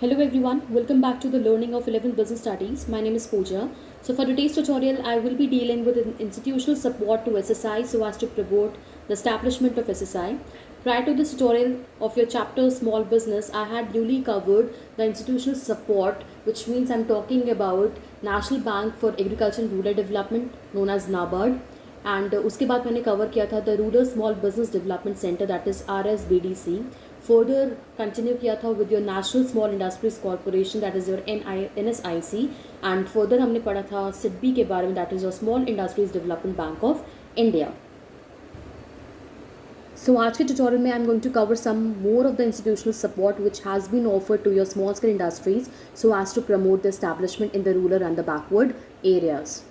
Hello everyone, welcome back to the learning of 11 business studies. My name is Pooja. So for today's tutorial, I will be dealing with institutional support to SSI so as to promote the establishment of SSI. Prior to this tutorial of your chapter small business, I had newly covered the institutional support, which means I'm talking about National Bank for Agriculture and Rural Development known as NABARD. And उसके बाद मैंने cover किया था the rural small business development centre that is RSBDC. Further continue किया था with your national small industries corporation that is your NSIC. And further हमने पढ़ा था सिडबी के बारे में that is your small industries development bank of India. So आज के tutorial में I'm going to cover some more of the institutional support which has been offered to your small scale industries so as to promote the establishment in the rural and the backward areas.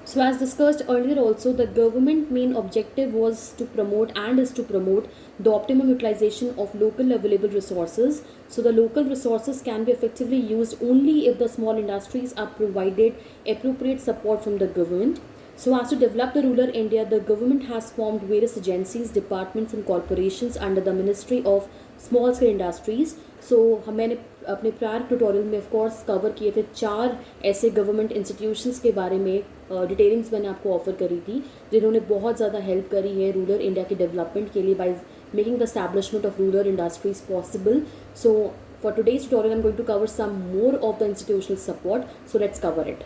So as discussed earlier also, the government main objective was to promote and is to promote the optimum utilization of local available resources. So the local resources can be effectively used only if the small industries are provided appropriate support from the government. So as to develop the rural India, the government has formed various agencies, departments and corporations under the Ministry of Small Scale Industries. सो मैंने अपने prior tutorial में of course cover किए थे 4 ऐसे government institutions के बारे में detailings मैंने आपको ऑफर करी थी जिन्होंने बहुत ज़्यादा हेल्प करी है रूरल इंडिया के डेवलपमेंट के लिए by making the establishment of rural industries possible. So for today's tutorial I am going to cover some more of the institutional support. So let's cover it.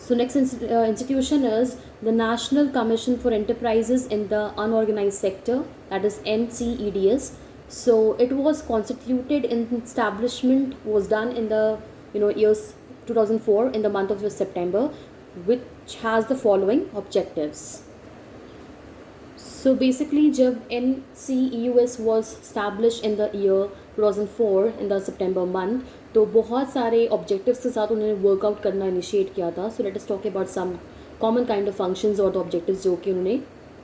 So next institution is the National Commission for Enterprises in the Unorganized Sector, that is NCEDS. So it was constituted in establishment was done in the years 2004 in the month of September, which has the following objectives. So basically जब NCEUS was established in the year 2004 in the September month, तो बहुत सारे objectives के साथ उन्होंने workout करना initiate किया था. So let us talk about some common kind of functions और द ऑब्जेक्टिव्स जो कि उन्होंने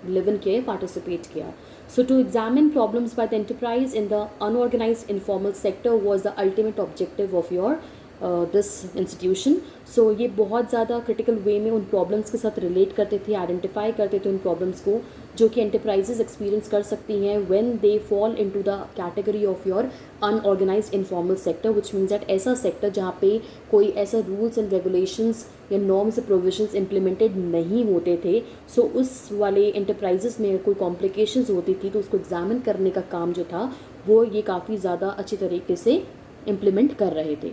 लिव इन किए, पार्टिसिपेट किया. So to examine problems by the enterprise in the unorganized informal sector was the ultimate objective of your this institution. So ये बहुत ज़्यादा critical वे में उन प्रॉब्लम्स के साथ रिलेट करते थे, आइडेंटिफाई करते थे उन प्रॉब्लम्स को जो कि एंटरप्राइजेज एक्सपीरियंस कर सकती हैं when they fall into the category of your unorganised informal sector, which means that ऐसा सेक्टर जहाँ पे कोई ऐसा रूल्स एंड रेगुलेशंस या नॉर्म्स प्रोविजंस इम्प्लीमेंटेड नहीं होते थे. सो उस वाले एंटरप्राइजेस में कोई कॉम्प्लिकेशंस होती थी तो उसको एग्जामिन करने का काम जो था वो ये काफ़ी ज़्यादा अच्छी तरीके से इम्प्लीमेंट कर रहे थे.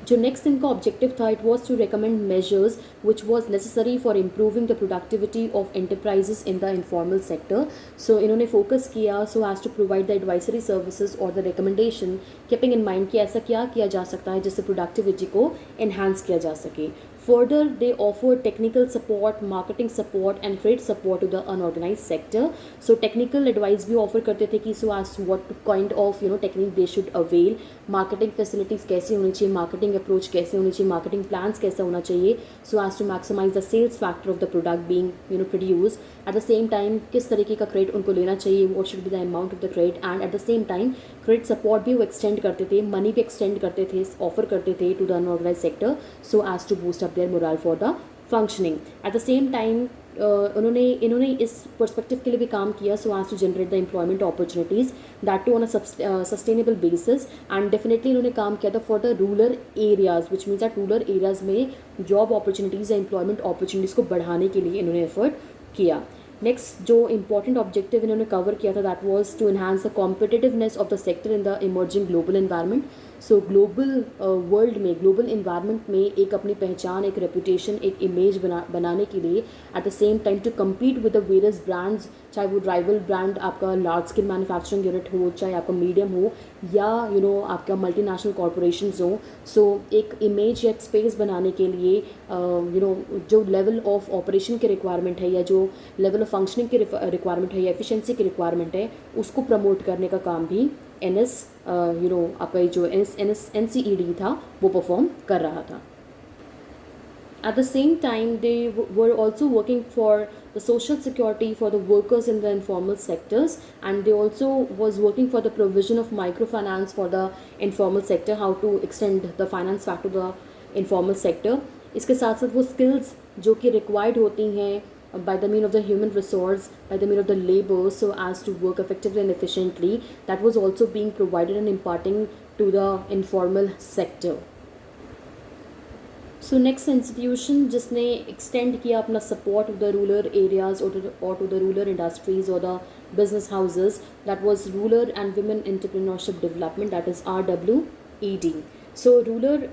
जो नेक्स्ट इनका ऑब्जेक्टिव था it was to recommend measures which was necessary for improving the productivity of enterprises in the informal sector. So इन्होंने फोकस किया so as to provide the advisory services और the recommendation keeping in mind कि ऐसा क्या किया जा सकता है जिससे प्रोडक्टिविटी को एनहांस किया जा सके. Further, they offer technical support, marketing support and trade support to the unorganized sector. So technical advice भी offer करते थे कि so as what kind of technique they should avail, marketing facilities कैसे होनी चाहिए, marketing approach कैसे होनी चाहिए, marketing plans कैसा होना चाहिए so as to maximize the sales factor of the product being produced. At the same time किस तरीके का credit उनको लेना चाहिए, what should be the amount of the credit, and at the same time credit support भी वो extend करते थे, money भी extend करते थे, offer करते थे to the unorganized sector so as to boost up their morale for the functioning. At the same time इन्होंने इस पर्सपेक्टिव के लिए भी काम किया so as to generate the employment opportunities that too on a sustainable basis. And definitely इन्होंने काम किया था for the rural areas which means that rural areas में जॉब अपॉर्चुनिटीज़ या एम्प्लॉयमेंट अपॉर्चुनिटीज़ को बढ़ाने के लिए इन्होंने एफर्ट किया. नेक्स्ट जो इंपॉर्टेंट ऑब्जेक्टिव इन्होंने कवर किया था that was to enhance the competitiveness of the sector in the emerging global environment. So global world में ग्लोबल इन्वायरमेंट में एक अपनी पहचान, एक रेपुटेशन, एक इमेज बनाने के लिए at the same time to compete with the various brands, चाहे वो राइवल ब्रांड आपका लार्ज स्केल मैन्युफैक्चरिंग यूनिट हो, चाहे आपका मीडियम हो या आपका मल्टीनेशनल कॉरपोरेशंस हो. सो एक इमेज या एक स्पेस बनाने के लिए जो लेवल ऑफ ऑपरेशन की रिक्वायरमेंट है या जो लेवल ऑफ फंक्शनिंग की रिक्वायरमेंट है या एफिशिएंसी की रिक्वायरमेंट है उसको प्रमोट करने का काम भी आपका जो NCED था वो परफॉर्म कर रहा था. At the same time, they were also working for the social security for the workers in the informal sectors, and they also was working for the provision of microfinance for the informal sector, how to extend the finance back to the informal sector. इसके साथ साथ वो skills जो कि required होती हैं by the mean of the human resource, by the mean of the labor, so as to work effectively and efficiently, that was also being provided and imparting to the informal sector. So next institution जिसने extend किया अपना support to the rural areas or to the rural industries or the business houses, that was Rural and Women Entrepreneurship Development, that is RWED. So Rural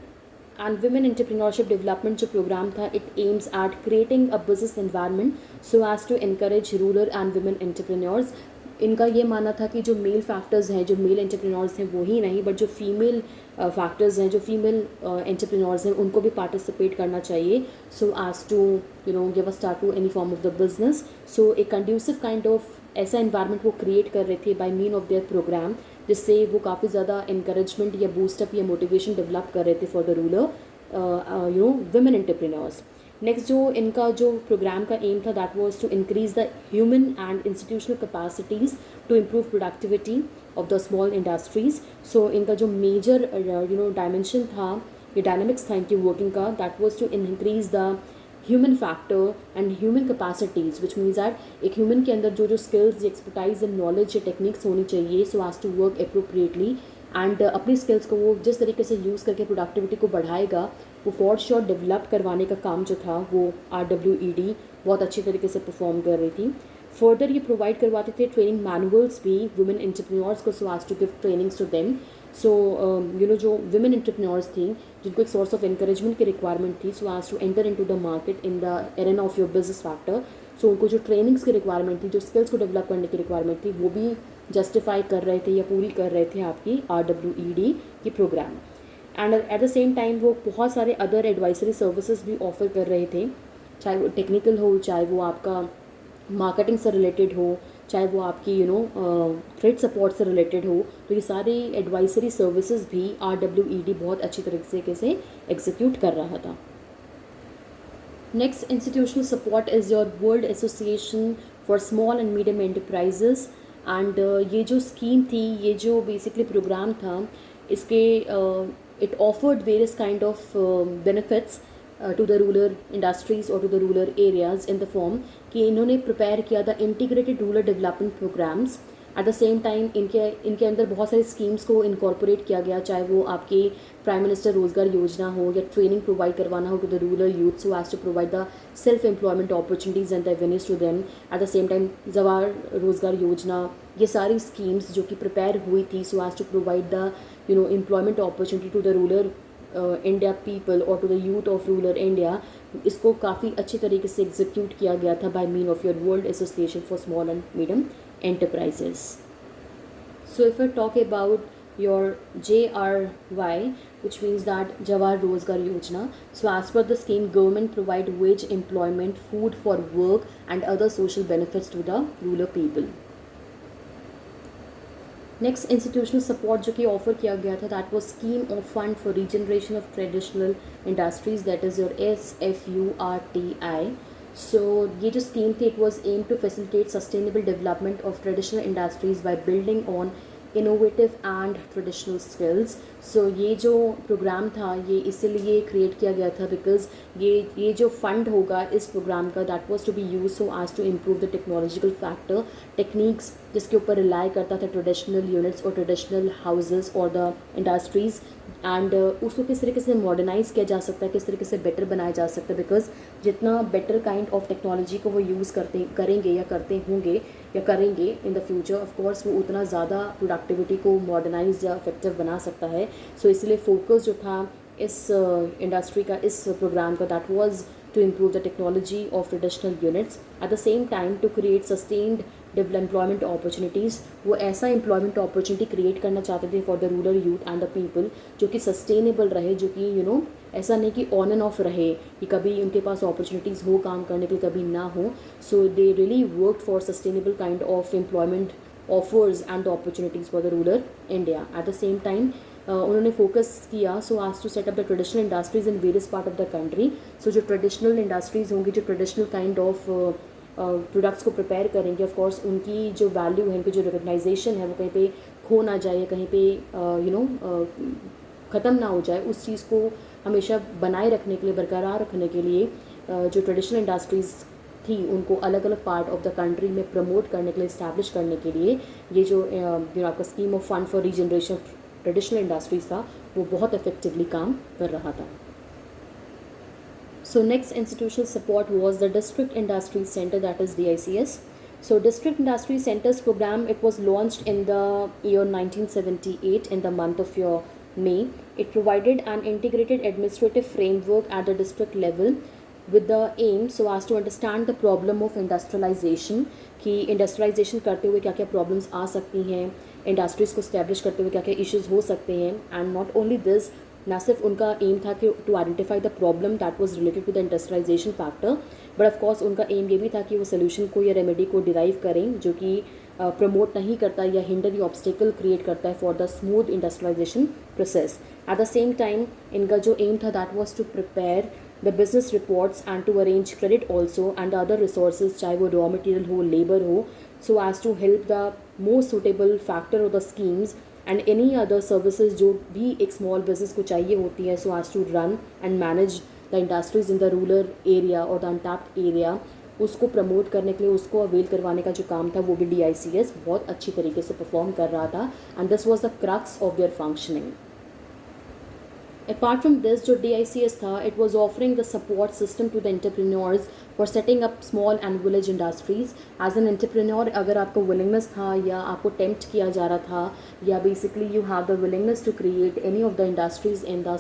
and Women Entrepreneurship Development जो program था, it aims at creating a business environment so as to encourage rural and women entrepreneurs. इनका ये मानना था कि जो mail factors हैं, जो मेल एंटरप्रेन्योर्स हैं वो ही नहीं, बट जो फीमेल फैक्टर्स हैं, जो फीमेल एंटरप्रेन्योर्स हैं, उनको भी पार्टिसिपेट करना चाहिए, so as to give a start to any form of the business. So एक कंड्यूसिव काइंड ऑफ ऐसा इन्वायरमेंट वो क्रिएट कर रहे थे by mean of their program, जिससे वो काफ़ी ज़्यादा इंकरेजमेंट या बूस्टअप या मोटिवेशन डेवलप कर रहे थे for the rural women entrepreneurs. Next जो इनका जो प्रोग्राम का एम था, that was to increase the human and institutional capacities to improve productivity of the small industries. So इनका जो मेजर डायमेंशन था, ये डायनामिक्स था इनकी वर्किंग का, that was to increase the human factor and human capacities, which means that एक human के अंदर जो स्किल्स, एक्सपर्टाइज एंड नॉलेज या टेक्निक्स होनी चाहिए, so as to work appropriately and अपनी स्किल्स को वो जिस तरीके से यूज़ करके प्रोडक्टिविटी को बढ़ाएगा, वो फॉर श्योर डेवलप करवाने का काम जो था वो RWED बहुत अच्छी तरीके से परफॉर्म कर रही थी. फर्दर ये प्रोवाइड करवाते थे ट्रेनिंग मैनुअल्स भी वुमेन एंटरप्रेन्योर्स को, so as to give trainings to them. So जो वुमेन एंटरप्रेन्योर्स थी, जिनको एक सोर्स ऑफ इंकरेजमेंट की रिक्वायरमेंट थी, so as to enter into the market in the arena of your business factor, so उनको जो trainings की रिक्वायरमेंट थी, जो स्किल्स को डेवलप करने की रिक्वायरमेंट थी, वो भी जस्टिफाई कर रहे थे या पूरी कर रहे थे आपकी RWED की program. And at the same time वो बहुत सारे अदर एडवाइजरी सर्विसेज भी ऑफर कर रहे थे, चाहे वो टेक्निकल हो, चाहे वो आपका मार्केटिंग से रिलेटेड हो, चाहे वो आपकी ट्रेड सपोर्ट से रिलेटेड हो. तो ये सारी एडवाइजरी सर्विसेज भी RWED बहुत अच्छी तरीके से एग्जीक्यूट कर रहा था. Next institutional support is your world association for small and medium enterprises. And ये जो स्कीम थी, ये जो बेसिकली प्रोग्राम था, इसके it offered various kind of benefits to the rural industries or to the rural areas in the form कि इन्होंने prepare किया था integrated rural development programs. At the same time इनके अंदर बहुत सारी स्कीम्स को इनकॉर्पोरेट किया गया, चाहे वो आपकी प्राइम मिनिस्टर रोजगार योजना हो या ट्रेनिंग प्रोवाइड करवाना हो to the rural youth, so as to provide the self employment opportunities and revenues to them. At the same time Jawahar Rozgar Yojana, ये सारी स्कीम्स जो कि प्रिपेयर हुई थी so as to provide the employment opportunity to the rural India people और to the youth of rural India, इसको काफ़ी अच्छी तरीके से एग्जीक्यूट किया गया था by mean of your world association for small and medium enterprises. So if I talk about your JRY, which means that Jawahar Rozgar Yojana, so as per the scheme, government provide wage employment, food for work and other social benefits to the rural people. Next institutional support जो कि offer किया गया था, that was scheme of fund for regeneration of traditional industries, that is your SFURTI. So ये जो scheme थी, it was aim to facilitate sustainable development of traditional industries by building on innovative and traditional skills. So ये जो programme था, ये इसीलिए create किया गया था बिकॉज ये जो फंड होगा इस प्रोग्राम का, that was to be use so as to improve the technological factor, techniques जिसके ऊपर रिलाई करता था ट्रेडिशनल यूनिट्स और ट्रेडिशनल हाउसेस और द इंडस्ट्रीज़, एंड उसको किस तरीके से मॉडर्नाइज़ किया जा सकता है, किस तरीके से बेटर बनाया जा सकता है. बिकॉज जितना बेटर काइंड ऑफ टेक्नोलॉजी को वो यूज़ करेंगे या करते होंगे या करेंगे in the future, of course वो उतना ज़्यादा प्रोडक्टिविटी को मॉडर्नाइज या इफेक्टिव बना सकता है. सो इसलिए फोकस जो था इस इंडस्ट्री का, इस प्रोग्राम का, that was to improve the technology of traditional units, at the same time to create sustained employment opportunities. वो ऐसा employment opportunity create करना चाहते थे for the rural youth and the people, जो कि sustainable रहे, जो कि ऐसा नहीं कि on and off रहे कि कभी उनके पास opportunities हो काम करने के लिए, कभी ना हो. So they really worked for sustainable kind of employment offers and opportunities for the rural India. At the same time उन्होंने फोकस किया so as to set up the traditional industries in various part of the country. So जो traditional industries होंगी, जो traditional kind of products को prepare करेंगे, of course उनकी जो value है, उनकी जो रिकग्नाइजेशन है, वो कहीं पे खो ना जाए, कहीं पे ख़त्म ना हो जाए. उस चीज़ को हमेशा बनाए रखने के लिए, बरकरार रखने के लिए जो ट्रेडिशनल इंडस्ट्रीज़ थी उनको अलग अलग पार्ट ऑफ द कंट्री में प्रमोट करने के लिए, इस्टेब्लिश करने के लिए ये जो आपका scheme of fund for regeneration traditional industries था वो बहुत इफेक्टिवली काम कर रहा था. So next institutional support was the District Industry Center, that is DICS. So District Industry Centers program, it was launched in the year 1978 in the month of May. It provided an integrated administrative framework at the district level with the aim so as to understand the problem of industrialization कि industrialisation करते हुए क्या क्या problems आ सकती हैं, industries को establish करते हुए क्या क्या इश्यूज़ हो सकते हैं. एंड नॉट ओनली दिस, ना सिर्फ उनका एम था कि to identify the problem that was related to the industrialization factor, but of course उनका एम ये भी था कि वो सोल्यूशन को या रेमेडी को डिराइव करें जो कि प्रमोट नहीं करता या हिंडर या ऑब्स्टिकल क्रिएट करता है for the smooth industrialization process. At the same time इनका जो एम था that was to prepare the business reports and to arrange credit also and the other resources, चाहे वो raw material हो, labor हो, so as to help the most suitable factor of the schemes and any other services जो भी एक small business को चाहिए होती है, so as to run and manage the industries in the rural area or the untapped area, उसको promote करने के लिए, उसको अवेल करवाने का जो काम था वो भी DICS बहुत अच्छी तरीके से परफॉर्म कर रहा था. And this was the crux of their functioning. Apart from this, जो DICS था, it was offering the support system to the entrepreneurs for setting up small and village industries. As an entrepreneur, अगर आपको willingness था या आपको tempt किया जा रहा था या basically you have the willingness to create any of the industries in the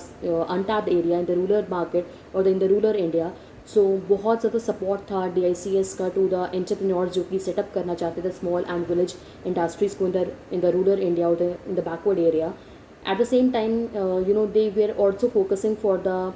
untapped area, in the rural market or in the rural India, so बहुत ज़्यादा support था DICS का to the entrepreneurs जो कि सेटअप करना चाहते थे small and village industries को in the rural India or in the backward area. At the same time, they were also focusing for the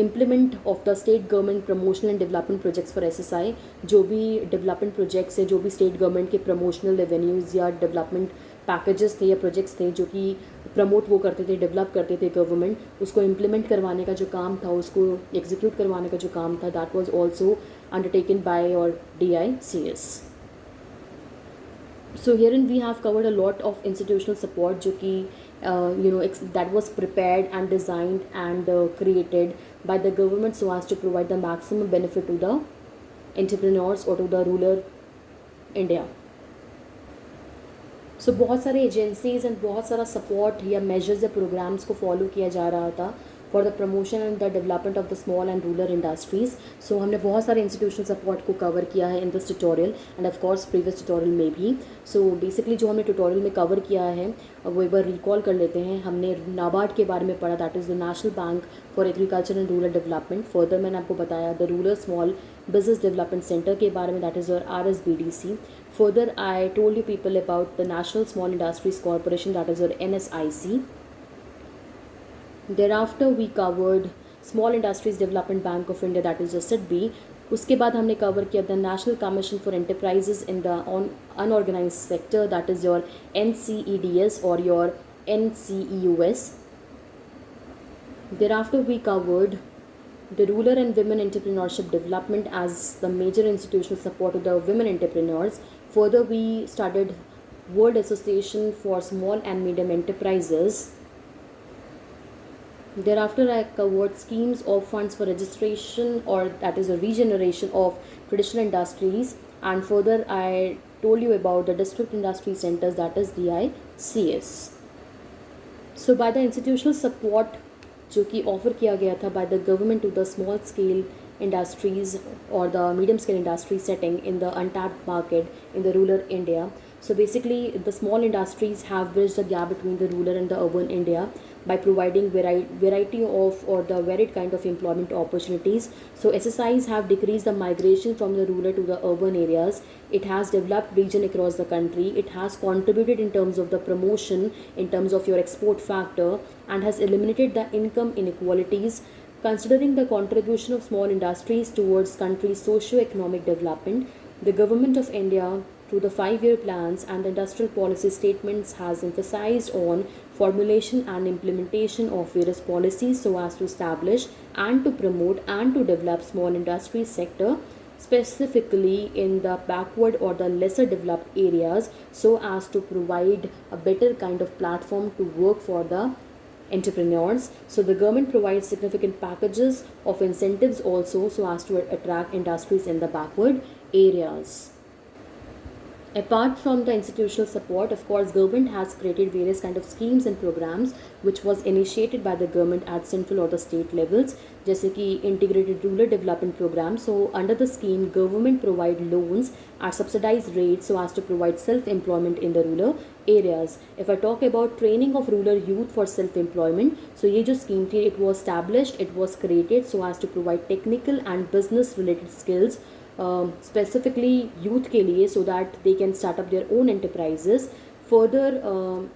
implement of the state government promotional and development projects for SSI. जो भी development projects है, जो भी state government के promotional revenues या development packages थे या projects थे जो कि promote वो करते थे, develop करते थे government, उसको implement करवाने का जो काम था, उसको execute करवाने का जो काम था, that was also undertaken by your DICS. So herein we have covered a lot of institutional support जो कि that was prepared and designed and created by the government so as to provide the maximum benefit to the entrepreneurs or to the rural India. So बहुत सारे agencies and बहुत सारा support या measures या programmes को follow किया जा रहा था for the promotion and the development of the small and rural industries. So हमने बहुत सारे इंस्टीट्यूशनल सपोर्ट को कवर किया है in this tutorial and of course previous tutorial में भी. सो बेसिकली जो हमने ट्यूटोरियल में कवर किया है वो एक बार रिकॉल कर लेते हैं. हमने नाबार्ड के बारे में पढ़ा, that is the national bank for agriculture and rural development. Further मैंने आपको बताया the rural small business development centre के बारे में, that is your RSBDC. Further, I told you people about the National Small Industries Corporation, that is your NSIC. Thereafter, we covered Small Industries Development Bank of India, that is your SIDBI. उसके बाद हमने cover किया the National Commission for Enterprises in the Unorganized Sector, that is your NCEDS or your NCEUS. Thereafter, we covered the rural and women entrepreneurship development as the major institutional support to the women entrepreneurs. Further, we started World Association for Small and Medium Enterprises. Thereafter, I covered schemes of funds for registration or that is a regeneration of traditional industries. And further, I told you about the district industry centers, that is DICS. So by the institutional support जो कि offer किया गया था by the government to the small scale industries or the medium scale industry setting in the untapped market in the rural India. So basically the small industries have bridged the gap between the rural and the urban India by providing variety of or the varied kind of employment opportunities. So SSIs have decreased the migration from the rural to the urban areas. It has developed region across the country. It has contributed in terms of the promotion, in terms of your export factor, and has eliminated the income inequalities. Considering the contribution of small industries towards country's socio-economic development, the Government of India, through the 5-year plans and the industrial policy statements, has emphasized on formulation and implementation of various policies so as to establish and to promote and to develop small industry sector, specifically in the backward or the lesser developed areas, so as to provide a better kind of platform to work for the entrepreneurs. So the government provides significant packages of incentives also so as to attract industries in the backward areas. Apart from the institutional support, of course, government has created various kind of schemes and programs which was initiated by the government at central or the state levels, जैसे कि integrated rural development program. So under the scheme, government provide loans at subsidized rates so as to provide self-employment in the rural areas. If I talk about training of rural youth for self-employment, so ये जो scheme थी, it was established, it was created so as to provide technical and business related skills specifically youth के लिए so that they can start up their own enterprises further.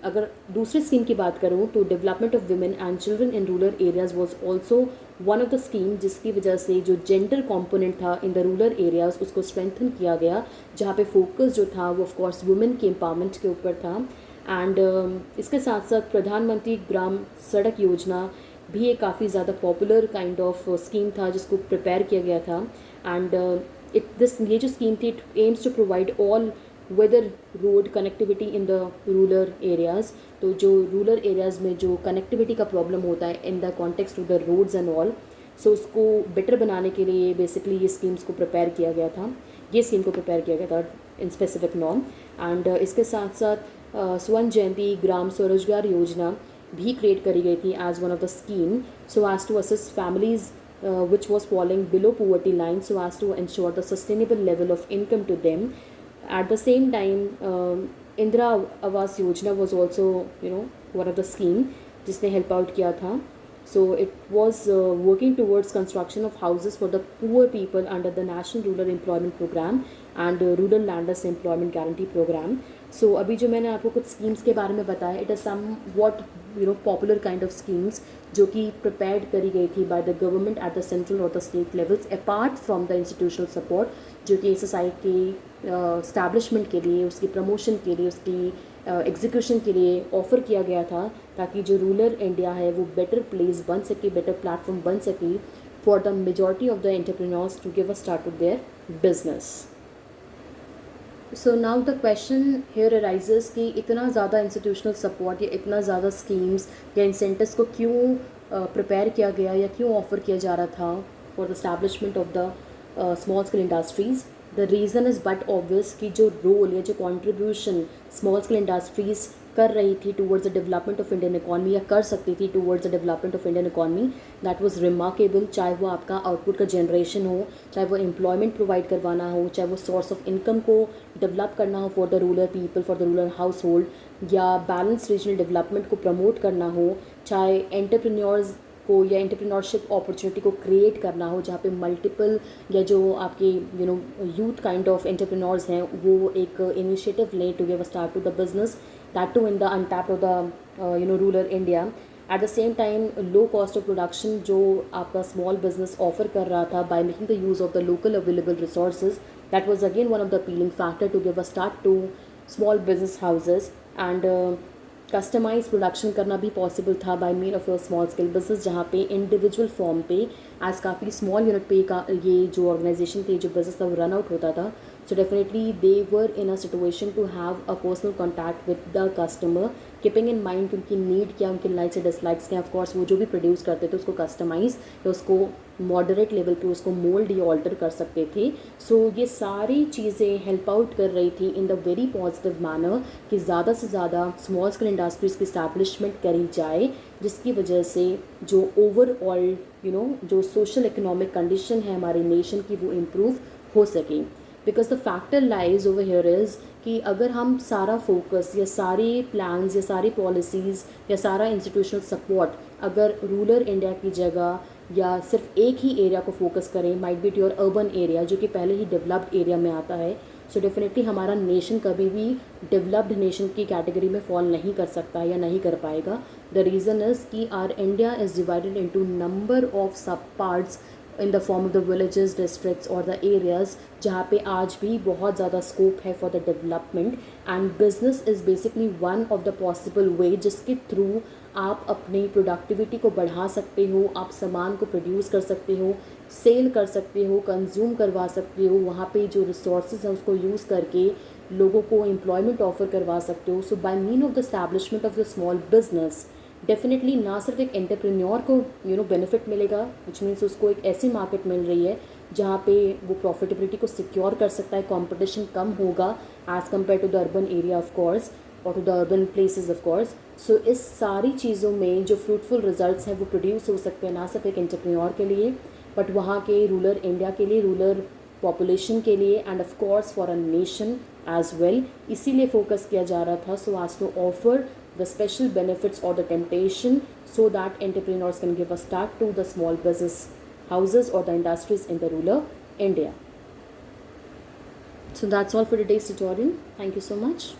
अगर दूसरी scheme की बात करूँ तो development of women and children in rural areas was also one of the scheme, जिसकी वजह से जो जेंडर कंपोनेंट था इन द रूरल एरियाज उसको स्ट्रेंथन किया गया, जहाँ पे फोकस जो था वो ऑफकोर्स वुमेन के एम्पावरमेंट के ऊपर था. एंड इसके साथ साथ प्रधानमंत्री ग्राम सड़क योजना भी एक काफ़ी ज़्यादा पॉपुलर काइंड ऑफ स्कीम था जिसको प्रिपेयर किया गया था. एंड ये जो स्कीम थी, it aims to provide all weather road connectivity in the rural areas. तो जो रूरल एरियाज़ में जो कनेक्टिविटी का प्रॉब्लम होता है in the context of the roads and all, so उसको बेटर बनाने के लिए बेसिकली ये स्कीम्स को प्रिपेयर किया गया था, ये स्कीम को प्रिपेयर किया गया था इन स्पेसिफिक नॉर्म. एंड इसके साथ साथ स्वर्ण जयंती ग्राम स्वरोजगार योजना भी क्रिएट करी गई थी as one of the scheme so as to assist families which was falling below poverty line so as to ensure the sustainable level of income to them. At the same time, Indira Awas Yojana was also one of the scheme जिसने help out किया था. So it was working towards construction of houses for the poor people under the National Rural Employment Program and Rural Landless Employment Guarantee Program. So अभी जो मैंने आपको कुछ schemes के बारे में बताया, it is somewhat popular kind of schemes जो कि प्रिपेयर्ड करी गई थी by the government at the central और the state levels apart from the institutional support जो कि एक्सरसाइज के स्टैब्लिशमेंट के लिए, उसकी प्रमोशन के लिए, उसकी एग्जीक्यूशन के लिए ऑफ़र किया गया था, ताकि जो रूरल इंडिया है वो बेटर प्लेस बन सके, बेटर प्लेटफॉर्म बन सके for the majority of the entrepreneurs to give a start to their business. So now the question here arises कि इतना ज़्यादा इंस्टीट्यूशनल सपोर्ट या इतना ज़्यादा स्कीम्स या इंसेंटिव्स को क्यों प्रिपेयर किया गया या क्यों ऑफ़र किया जा रहा था for the establishment of the small scale industries. The reason is but obvious कि जो रोल या जो कॉन्ट्रीब्यूशन स्मॉल स्केल इंडस्ट्रीज़ कर रही थी towards the development of Indian economy या कर सकती थी towards the development of Indian economy, that was remarkable. चाहे वो आपका आउटपुट का जनरेशन हो, चाहे वो एम्प्लॉयमेंट प्रोवाइड करवाना हो, चाहे वो सोर्स ऑफ इनकम को डेवलप करना हो for the rural people, for the rural house hold, या बैलेंस रीजनल डेवलपमेंट को प्रमोट करना हो, चाहे एंटरप्रेन्योर्स को या एंटरप्रेन्योरशिप अपॉर्चुनिटी को क्रिएट करना हो जहाँ पे मल्टीपल या जो आपके यूथ काइंड ऑफ एंटरप्रेन्योर्स हैं वो एक इनिशिएटिव लें to give a start to the business, that too in the untapped of the rural India. At the same time low cost of production जो आपका स्मॉल बिजनेस ऑफर कर रहा था by making the use of the local available resources, that was again one of the appealing factor to give a start to small business houses. And customize production करना भी possible था by mean of your small scale business, जहाँ पे individual form पे as काफ़ी small unit पे का ये जो ऑर्गेनाइजेशन थी, जो बिजनेस था वो रन आउट होता था. So definitely they were in a situation to have a personal contact with the customer, keeping in mind कि उनकी नीड क्या, उनकी लाइक्स या डिसलाइक्स क्या. ऑफकोर्स वो जो भी प्रोड्यूस करते थे उसको कस्टमाइज या उसको मॉडरेट लेवल पे उसको मोल्ड या ऑल्टर कर सकते थे. सो ये सारी चीज़ें हेल्प आउट कर रही थी in the very positive manner कि ज़्यादा से ज़्यादा स्मॉल स्केल इंडस्ट्रीज़ की स्टैब्लिशमेंट करी जाए, जिसकी वजह से जो ओवरऑल जो सोशल इकोनॉमिक कंडीशन है हमारे नेशन की वो इम्प्रूव हो सके. Because the factor lies over here is कि अगर हम सारा फोकस या सारे प्लान्स या सारी पॉलिसीज़ या सारा इंस्टीट्यूशनल सपोर्ट अगर रूरल इंडिया की जगह या सिर्फ एक ही एरिया को फोकस करें, might be your urban area जो कि पहले ही डेवलप्ड एरिया में आता है, सो डेफिनेटली हमारा नेशन कभी भी डेवलप्ड नेशन की कैटेगरी में फॉल नहीं कर सकता या नहीं कर पाएगा. द रीज़न इज़ कि our India is divided into number of sub parts in the form of the villages, districts और द एरियाज़ जहाँ पे आज भी बहुत ज़्यादा स्कोप है for the development. And business is basically one of the possible way जिसके through आप अपनी प्रोडक्टिविटी को बढ़ा सकते हो, आप सामान को प्रोड्यूस कर सकते हो, सेल कर सकते हो, कंज्यूम करवा सकते हो, वहाँ पे जो रिसोर्सेज हैं उसको यूज़ करके लोगों को एम्प्लॉयमेंट ऑफर करवा सकते हो. So by mean of the establishment of the small business definitely ना सिर्फ एक एंटरप्रेन्योर को बेनिफिट मिलेगा, विच मीन्स उसको एक ऐसी मार्केट मिल रही है जहाँ पे वो प्रॉफिटेबिलिटी को सिक्योर कर सकता है, कंपटीशन कम होगा as compare to the urban area of course और to the urban places of course. So इस सारी चीज़ों में जो फ्रूटफुल रिजल्ट्स हैं वो प्रोड्यूस हो सकते हैं ना सिर्फ एक एंटरप्रेन्योर के लिए बट वहाँ के रूरल इंडिया के लिए, रूरल पॉपुलेशन के लिए and of course for a nation as well. इसीलिए फोकस किया जा रहा था so as to offer the special benefits or the temptation so that entrepreneurs can give a start to the small business houses or the industries in the rural India. So that's all for today's tutorial. Thank you so much.